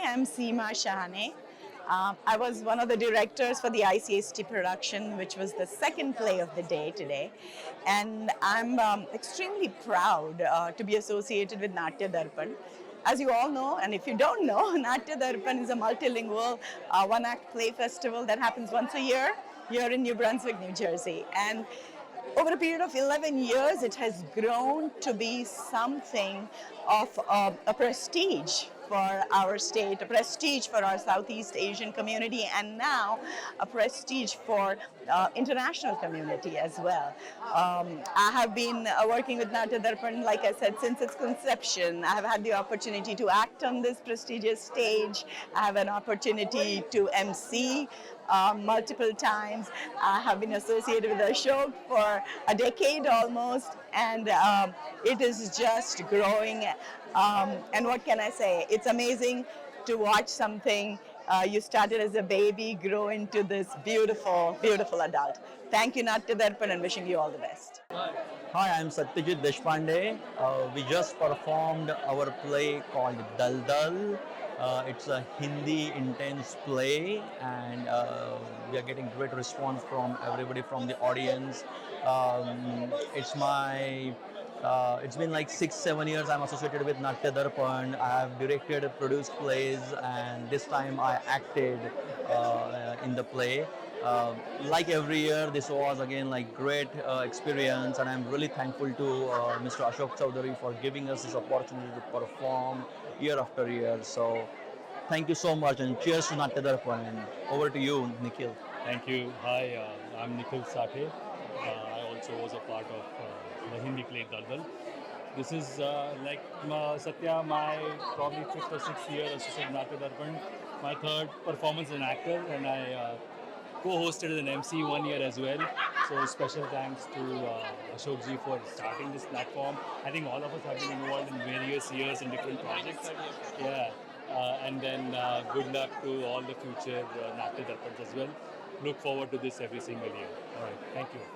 am Seema Shahane. I was one of the directors for the ICST production, which was the second play of the day today. And I'm extremely proud to be associated with Natya Darpan. As you all know, and if you don't know, Natya Darpan is a multilingual one-act play festival that happens once a year here in New Brunswick, New Jersey. And over a period of 11 years, it has grown to be something of a prestige for our state, a prestige for our Southeast Asian community, and now a prestige for international community as well. I have been working with Natya Darpan, like I said, since its conception. I have had the opportunity to act on this prestigious stage. I have an opportunity to MC multiple times. I have been associated with Ashok for a decade almost, and it is just growing. And what can I say? It's amazing to watch something you started as a baby grow into this beautiful, beautiful adult. Thank you, Natya Darpan, and wishing you all the best. Hi, I'm Satyajit Deshpande. We just performed our play called Dal Dal. It's a Hindi intense play, and we are getting great response from everybody from the audience. It's been like 6-7 years I'm associated with Natya Darpan. I have directed, produced plays, and this time I acted in the play. Like every year, this was again like great experience, and I'm really thankful to Mr. Ashok Chaudhary for giving us this opportunity to perform year after year. So, thank you so much, and cheers to Natya Darpan. And over to you, Nikhil. Thank you. Hi, I'm Nikhil Sathe. I also was a part of the Hindi play Dardal. This is Satya, my probably 5th or 6th year associate Natya Darpan, my 3rd performance as an actor, and I co-hosted as an MC 1 year as well. So special thanks to Ashok ji for starting this platform. I think all of us have been involved in various years in different projects. Yeah. And then good luck to all the future Natya Darpans as well. Look forward to this every single year. All right, thank you.